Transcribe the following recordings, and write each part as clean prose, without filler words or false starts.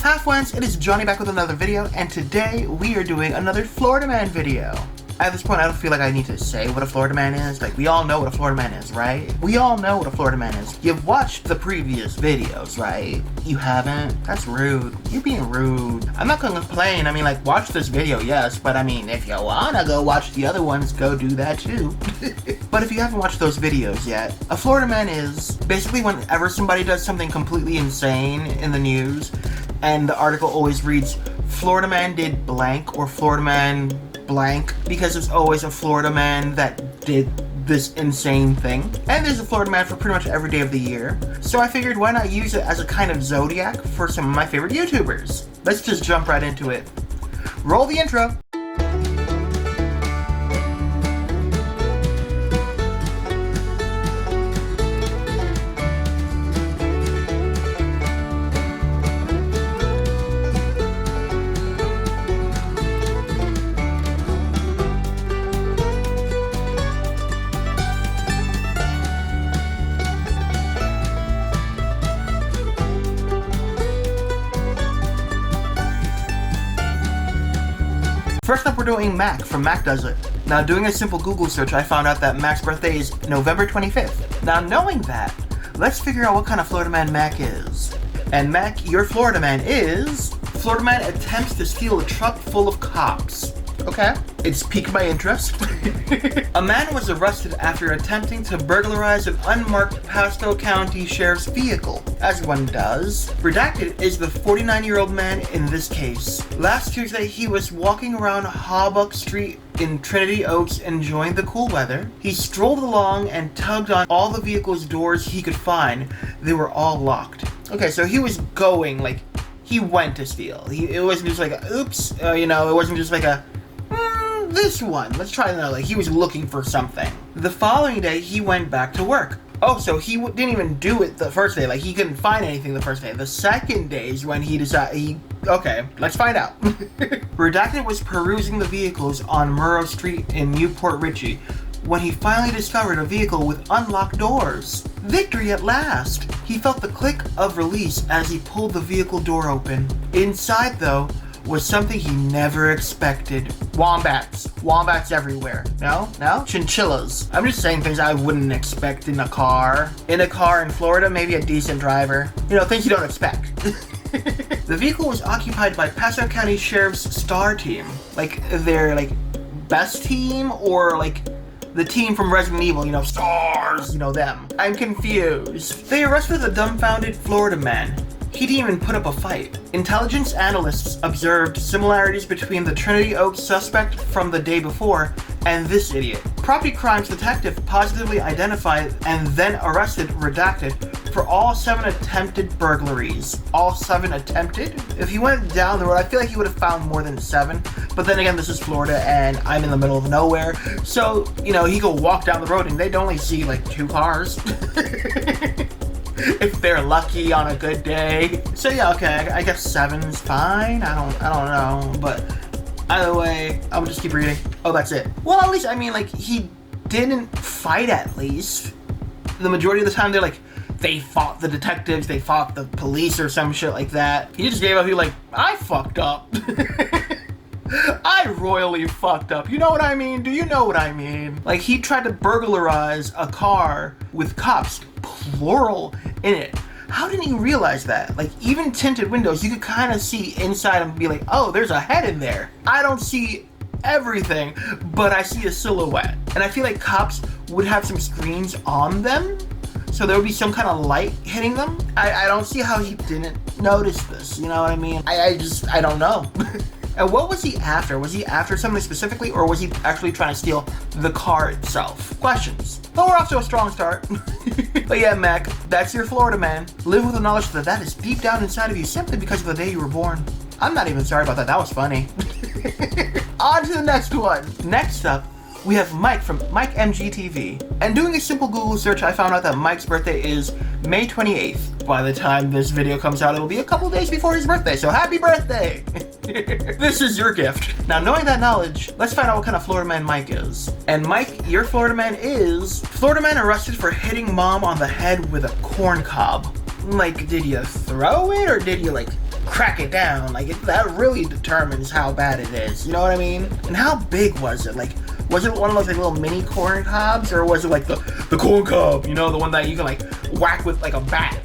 Halfwens, it is Johnny back with another video, and today we are doing another Florida Man video. At this point, I don't feel like I need to say what a Florida Man is. Like, we all know what a Florida Man is, right? We all know what a Florida Man is. You've watched the previous videos, right? You haven't? That's rude. You're being rude. I'm not gonna complain. I mean, like, watch this video, yes, but I mean, if you wanna go watch the other ones, go do that too. But if you haven't watched those videos yet, a Florida Man is basically whenever somebody does something completely insane in the news, and the article always reads, Florida Man did blank, or Florida Man blank, because there's always a Florida Man that did this insane thing. And there's a Florida Man for pretty much every day of the year. So I figured, why not use it as a kind of zodiac for some of my favorite YouTubers? Let's just jump right into it. Roll the intro. First up, we're doing Mac from Mac Does It. Now, doing a simple Google search, I found out that Mac's birthday is November 25th. Now, knowing that, let's figure out what kind of Florida Man Mac is. And Mac, your Florida Man is... Florida Man attempts to steal a truck full of cops. Okay, it's piqued my interest. A man was arrested after attempting to burglarize an unmarked Pasco County Sheriff's vehicle, as one does. Redacted is the 49-year-old man in this case. Last Tuesday, he was walking around Hawbuck Street in Trinity Oaks enjoying the cool weather. He strolled along and tugged on all the vehicle's doors he could find. They were all locked. Okay, so he was going, like, he went to steal. It wasn't just like a, oops, it wasn't just like a, this one, let's try another. Like, he was looking for something. The following day, he went back to work. Oh, so he didn't even do it the first day. Like, he couldn't find anything the first day. The second day is when he decided, okay, let's find out. Redacted was perusing the vehicles on Murrow Street in Newport Richey when he finally discovered a vehicle with unlocked doors. Victory at last! He felt the click of release as he pulled the vehicle door open. Inside, though, was something he never expected. Wombats. Wombats everywhere. No? No? Chinchillas. I'm just saying things I wouldn't expect in a car. In a car in Florida, maybe a decent driver. Things you don't expect. The vehicle was occupied by Pasco County Sheriff's Star Team. Like, their, best team, or, the team from Resident Evil, stars, them. I'm confused. They arrested the dumbfounded Florida man. He didn't even put up a fight. Intelligence analysts observed similarities between the Trinity Oaks suspect from the day before and this idiot. Property crimes detective positively identified and then arrested Redacted for all 7 attempted burglaries. All 7 attempted? If he went down the road, I feel like he would have found more than 7. But then again, this is Florida and I'm in the middle of nowhere. So, he could walk down the road and they'd only see 2 cars. If they're lucky on a good day. So yeah, okay, I guess 7's fine. I don't know, but either way, I'll just keep reading. Oh, that's it. Well, at least, he didn't fight at least. The majority of the time, they fought the detectives, they fought the police or some shit like that. He just gave up, I fucked up. I royally fucked up. You know what I mean? Do you know what I mean? He tried to burglarize a car with cops, plural, in it. How didn't he realize that? Even tinted windows, you could kind of see inside and be like, oh, there's a head in there. I don't see everything, but I see a silhouette. And I feel like cops would have some screens on them, so there would be some kind of light hitting them. I don't see how he didn't notice this, you know what I mean? I don't know. And what was he after? Was he after something specifically, or was he actually trying to steal the car itself? Questions. But we're off to a strong start. But yeah, Mac, that's your Florida man. Live with the knowledge that is deep down inside of you simply because of the day you were born. I'm not even sorry about that. That was funny. On to the next one. Next up, we have Mike from Mike MGTV. And doing a simple Google search, I found out that Mike's birthday is May 28th. By the time this video comes out, it'll be a couple days before his birthday, so happy birthday! This is your gift. Now, knowing that knowledge, let's find out what kind of Florida man Mike is. And Mike, your Florida man is... Florida man arrested for hitting mom on the head with a corn cob. Did you throw it, or did you, crack it down. Like, that really determines how bad it is. You know what I mean? And how big was it? Like, was it one of those like little mini corn cobs, or was it like the corn cob? You know, the one that you can like whack with like a bat.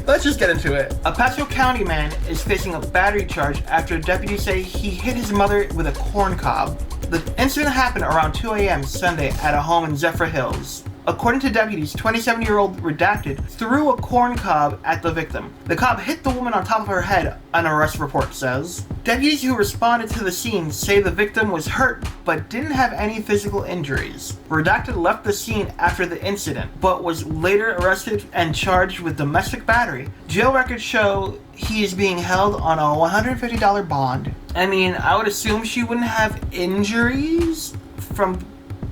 Let's just get into it. A Pasco County man is facing a battery charge after deputies say he hit his mother with a corn cob. The incident happened around 2 a.m. Sunday at a home in Zephyr Hills. According to deputies, 27-year-old Redacted threw a corn cob at the victim. The cob hit the woman on top of her head, an arrest report says. Deputies who responded to the scene say the victim was hurt but didn't have any physical injuries. Redacted left the scene after the incident, but was later arrested and charged with domestic battery. Jail records show he is being held on a $150 bond. I mean, I would assume she wouldn't have injuries from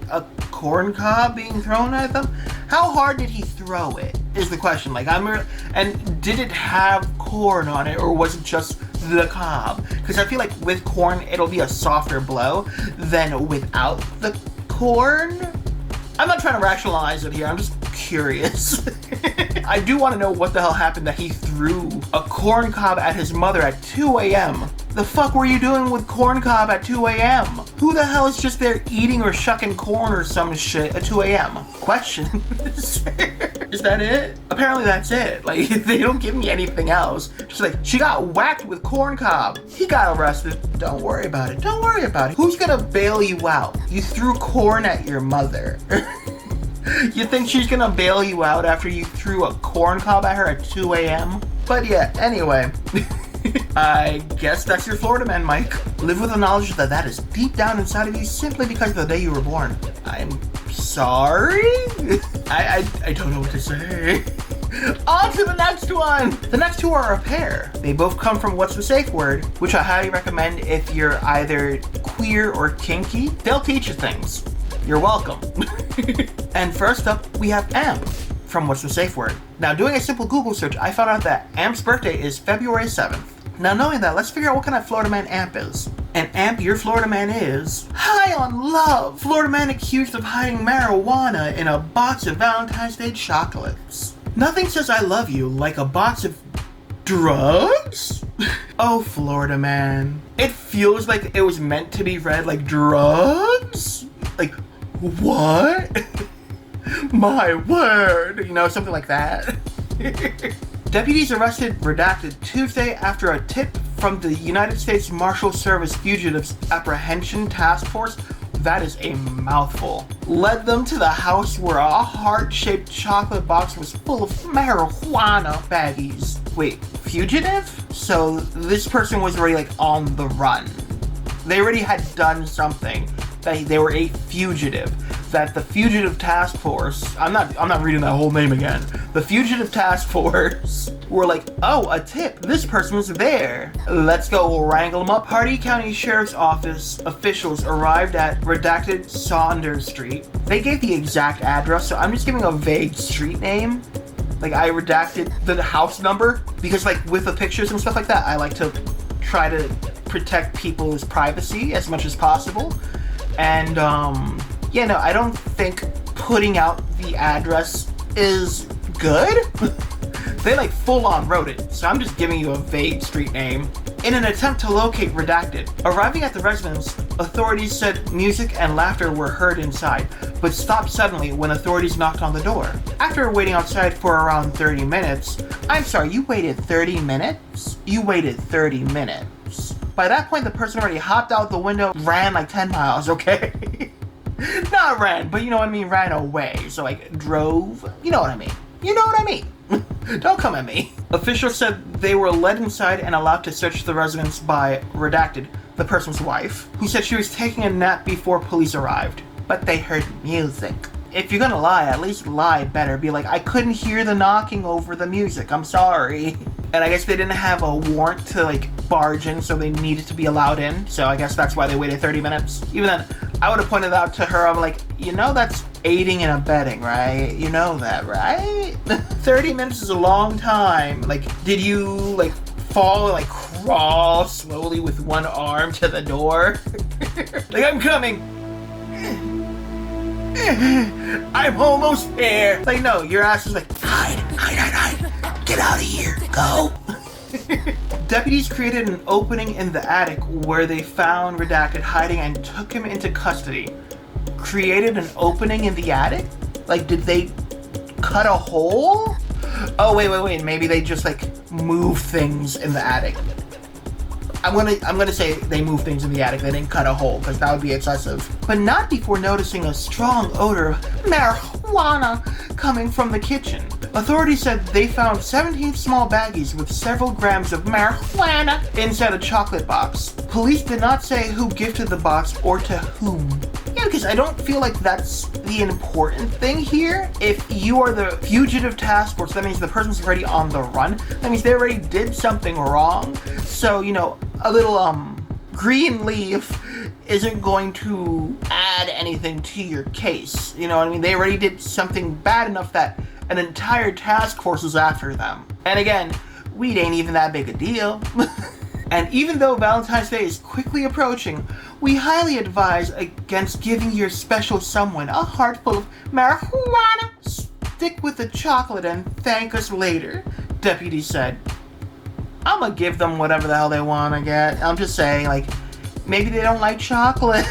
a corn cob being thrown at them. How hard did he throw it is the question. Like, and did it have corn on it, or was it just the cob? Because I feel like with corn it'll be a softer blow than without the corn. I'm not trying to rationalize it here, I'm just curious. I do want to know what the hell happened that he threw a corn cob at his mother at 2 a.m. The fuck were you doing with corn cob at 2 a.m.? Who the hell is just there eating or shucking corn or some shit at 2 a.m.? Question. Is that it? Apparently that's it. Like, they don't give me anything else. Just like, she got whacked with corn cob. He got arrested. Don't worry about it. Don't worry about it. Who's gonna bail you out? You threw corn at your mother. You think she's gonna bail you out after you threw a corn cob at her at 2 a.m.? But yeah, anyway. I guess that's your Florida man, Mike. Live with the knowledge that that is deep down inside of you simply because of the day you were born. I'm sorry? I don't know what to say. On to the next one! The next two are a pair. They both come from What's the Safe Word, which I highly recommend if you're either queer or kinky. They'll teach you things. You're welcome. And first up, we have AMP from What's the Safe Word. Now, doing a simple Google search, I found out that AMP's birthday is February 7th. Now, knowing that, let's figure out what kind of Florida man AMP is. And AMP, your Florida man is high on love. Florida man accused of hiding marijuana in a box of Valentine's Day chocolates. Nothing says I love you like a box of drugs? Oh, Florida man. It feels like it was meant to be read like drugs? Like, what? My word. You know, something like that. Deputies arrested Redacted Tuesday after a tip from the United States Marshal Service Fugitives Apprehension Task Force, that is a mouthful, led them to the house where a heart-shaped chocolate box was full of marijuana baggies. Wait, fugitive? So this person was already like on the run. They already had done something. They were a fugitive. That the Fugitive Task Force, I'm not reading that whole name again. The Fugitive Task Force were like, oh, a tip, this person was there. Let's go wrangle them up. Hardee County Sheriff's Office officials arrived at Redacted Saunders Street. They gave the exact address, so I'm just giving a vague street name. Like, I redacted the house number, because like with the pictures and stuff like that, I like to try to protect people's privacy as much as possible. And, yeah, no, I don't think putting out the address is good. They like full on wrote it, so I'm just giving you a vague street name. In an attempt to locate Redacted, arriving at the residence, authorities said music and laughter were heard inside, but stopped suddenly when authorities knocked on the door. After waiting outside for around 30 minutes, I'm sorry, you waited 30 minutes? You waited 30 minutes. By that point, the person already hopped out the window, ran like 10 miles, okay? Not ran, but you know what I mean, ran away. So like drove, you know what I mean. You know what I mean. Don't come at me. Officials said they were led inside and allowed to search the residence by Redacted, the person's wife, who said she was taking a nap before police arrived. But they heard music. If you're gonna lie, at least lie better. Be like, I couldn't hear the knocking over the music, I'm sorry. And I guess they didn't have a warrant to like barge in, so they needed to be allowed in. So I guess that's why they waited 30 minutes. Even then, I would have pointed out to her, I'm like, you know that's aiding and abetting, right? You know that, right? 30 minutes is a long time. Like, did you like fall and like crawl slowly with one arm to the door? Like, I'm coming. I'm almost there. Like, no, your ass is like, hide. Get out of here. Go. Deputies created an opening in the attic where they found Redacted hiding and took him into custody. Created an opening in the attic? Like, did they cut a hole? Oh, wait. Maybe they just, like, move things in the attic. I'm gonna say they moved things in the attic. They didn't cut a hole, because that would be excessive. But not before noticing a strong odor of marijuana coming from the kitchen. Authorities said they found 17 small baggies with several grams of marijuana inside a chocolate box. Police did not say who gifted the box or to whom. Yeah, because I don't feel like that's the important thing here. If you are the fugitive task force, that means the person's already on the run. That means they already did something wrong. So, you know, a little green leaf isn't going to add anything to your case. You know what I mean? They already did something bad enough that an entire task force is after them. And again, weed ain't even that big a deal. And even though Valentine's Day is quickly approaching, we highly advise against giving your special someone a heart full of marijuana. Stick with the chocolate and thank us later, deputy said. I'm gonna give them whatever the hell they want to get. I'm just saying, like, maybe they don't like chocolate.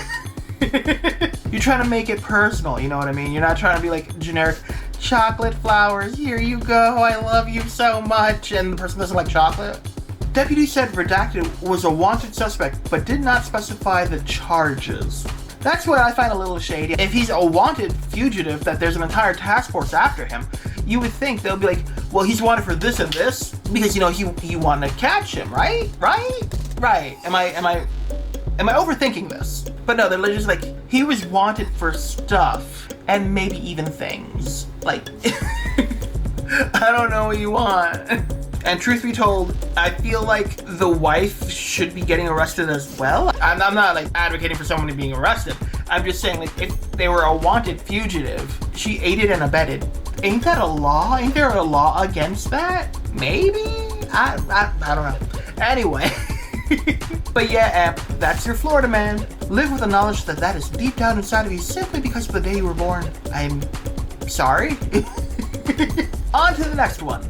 You're trying to make it personal, you know what I mean? You're not trying to be like generic chocolate flowers, here you go, I love you so much, and the person doesn't like chocolate. Deputy said Redacted was a wanted suspect, but did not specify the charges. That's what I find a little shady. If he's a wanted fugitive, that there's an entire task force after him, you would think they'll be like, well, he's wanted for this and this, because, you know, he wanted to catch him, right? Right. Am I overthinking this? But no, they're just like, he was wanted for stuff, and maybe even things. Like, I don't know what you want. And truth be told, I feel like the wife should be getting arrested as well. I'm not like advocating for someone being arrested. I'm just saying, like, if they were a wanted fugitive, she aided and abetted. Ain't that a law? Ain't there a law against that? Maybe? I don't know. Anyway. But yeah, that's your Florida man. Live with the knowledge that is deep down inside of you simply because of the day you were born. I'm sorry. On to the next one.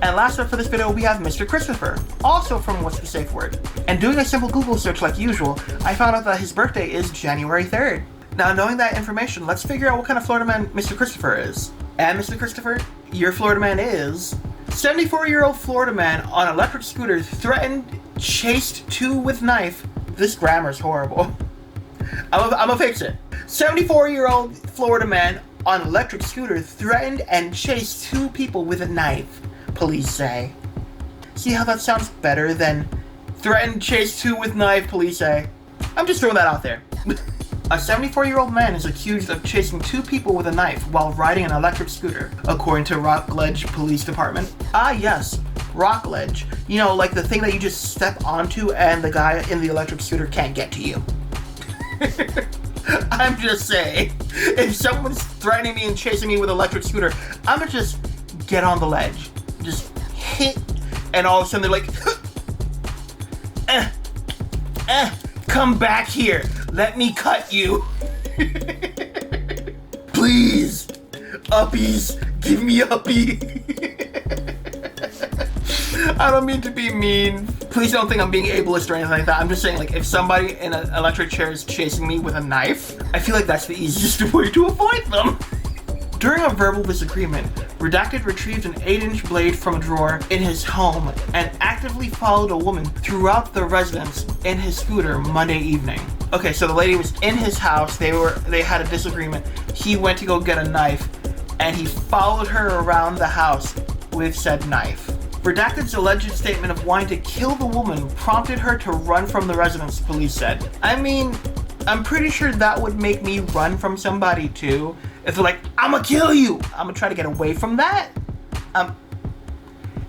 And last up for this video, we have Mr. Christopher, also from What's the Safe Word. And doing a simple Google search like usual, I found out that his birthday is January 3rd. Now, knowing that information, let's figure out what kind of Florida man Mr. Christopher is. And Mr. Christopher, your Florida man is 74-year-old Florida man on electric scooter threatened, chased two with knife. This grammar's horrible. I'm gonna fix it. 74-year-old Florida man on electric scooter threatened and chased two people with a knife, police say. See how that sounds better than threatened, chased two with knife, police say? I'm just throwing that out there. A 74-year-old man is accused of chasing two people with a knife while riding an electric scooter, according to Rockledge Police Department. Ah yes, Rockledge. You know, like the thing that you just step onto and the guy in the electric scooter can't get to you. I'm just saying, if someone's threatening me and chasing me with an electric scooter, I'm gonna just get on the ledge. Just hit, and all of a sudden they're like, come back here. Let me cut you. Please. Uppies. Give me uppy. I don't mean to be mean. Please don't think I'm being ableist or anything like that. I'm just saying, like, if somebody in an electric chair is chasing me with a knife, I feel like that's the easiest way to avoid them. During a verbal disagreement, Redacted retrieved an 8-inch blade from a drawer in his home and actively followed a woman throughout the residence in his scooter Monday evening. Okay, so the lady was in his house, they had a disagreement, he went to go get a knife, and he followed her around the house with said knife. Redacted's alleged statement of wanting to kill the woman prompted her to run from the residence, police said. I mean, I'm pretty sure that would make me run from somebody too. If they're like, I'ma kill you, I'm gonna try to get away from that.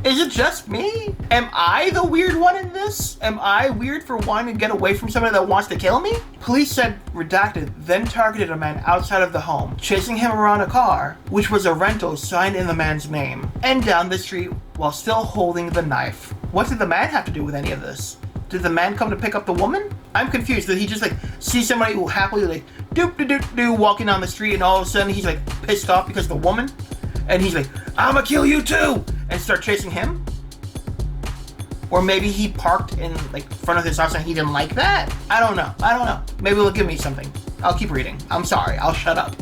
Is it just me? Am I the weird one in this? Am I weird for wanting to get away from somebody that wants to kill me? Police said Redacted then targeted a man outside of the home, chasing him around a car, which was a rental signed in the man's name, and down the street while still holding the knife. What did the man have to do with any of this? Did the man come to pick up the woman? I'm confused. Did he just like see somebody who happily like doop walking down the street, and all of a sudden he's like pissed off because of the woman, and he's like, I'ma kill you too, and start chasing him? Or maybe he parked in like front of his house and he didn't like that. I don't know. Maybe they'll give me something. I'll keep reading. I'm sorry. I'll shut up.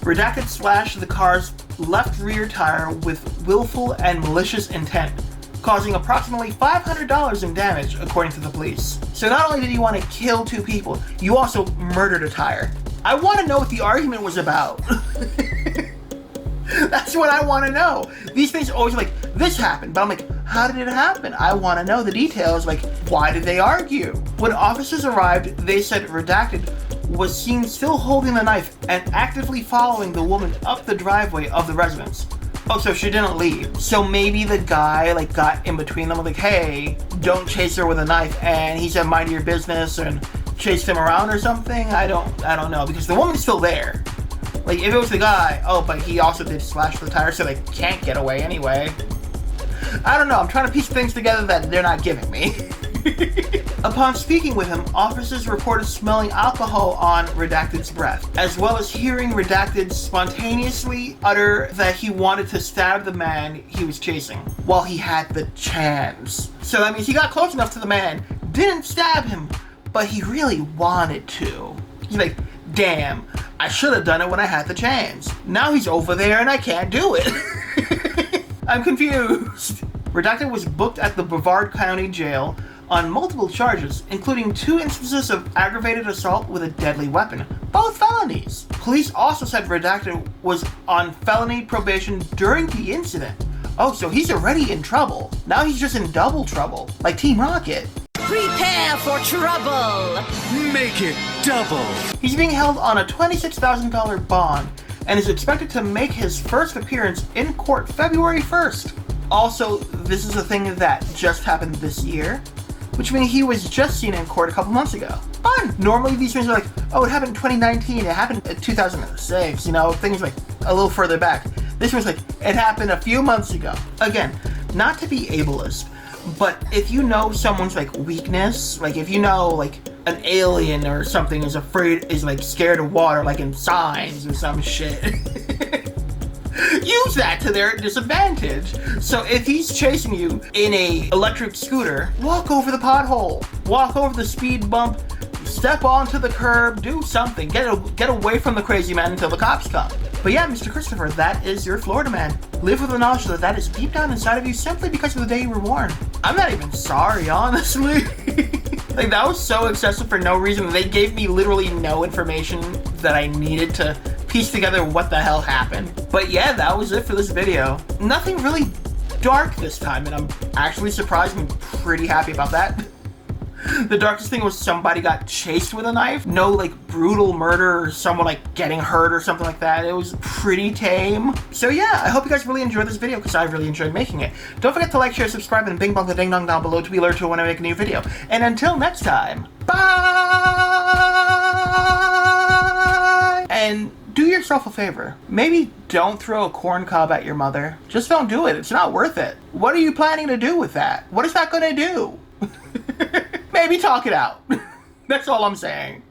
Redacted slashed the car's left rear tire with willful and malicious intent, causing approximately $500 in damage, according to the police. So not only did he want to kill 2 people, you also murdered a tire. I want to know what the argument was about. That's what I want to know. These things are always like, this happened, but I'm like, how did it happen? I want to know the details, like, why did they argue? When officers arrived, they said Redacted was seen still holding the knife and actively following the woman up the driveway of the residence. Oh, so she didn't leave. So maybe the guy like got in between them, like, hey, don't chase her with a knife, and he said mind your business and chased him around or something. I don't know, because the woman's still there. Like, if it was the guy, oh, but he also did slash the tire, so they can't get away anyway. I don't know, I'm trying to piece things together that they're not giving me. Upon speaking with him, officers reported smelling alcohol on Redacted's breath, as well as hearing Redacted spontaneously utter that he wanted to stab the man he was chasing while he had the chance. So that means he got close enough to the man, didn't stab him, but he really wanted to. He's like, damn, I should have done it when I had the chance. Now he's over there and I can't do it. I'm confused. Redacted was booked at the Brevard County Jail on multiple charges, including 2 instances of aggravated assault with a deadly weapon, both felonies. Police also said Redacted was on felony probation during the incident. Oh, so he's already in trouble. Now he's just in double trouble, like Team Rocket. Prepare for trouble! Make it double! He's being held on a $26,000 bond and is expected to make his first appearance in court February 1st. Also, this is a thing that just happened this year, which means he was just seen in court a couple months ago. Fun! Normally these things are like, oh, it happened in 2019, it happened in 2006, you know, things like a little further back. This was like, it happened a few months ago. Again, not to be ableist, but if you know someone's like weakness, like if you know like an alien or something is like scared of water, like in Signs or some shit, use that to their disadvantage. So if he's chasing you in a electric scooter, walk over the pothole, walk over the speed bump, step onto the curb, do something, get away from the crazy man until the cops come. But yeah, Mr. Christopher, that is your Florida man. Live with the knowledge that that is deep down inside of you simply because of the day you were born. I'm not even sorry, honestly. Like, that was so excessive for no reason. They gave me literally no information that I needed to piece together what the hell happened. But yeah, that was it for this video. Nothing really dark this time, and I'm actually surprised and pretty happy about that. The darkest thing was somebody got chased with a knife. No like brutal murder or someone like getting hurt or something like that. It was pretty tame. So yeah, I hope you guys really enjoyed this video because I really enjoyed making it. Don't forget to like, share, subscribe, and bing bong the ding dong down below to be alerted to when I make a new video. And until next time, bye! And do yourself a favor. Maybe don't throw a corn cob at your mother. Just don't do it. It's not worth it. What are you planning to do with that? What is that gonna do? Maybe talk it out. That's all I'm saying.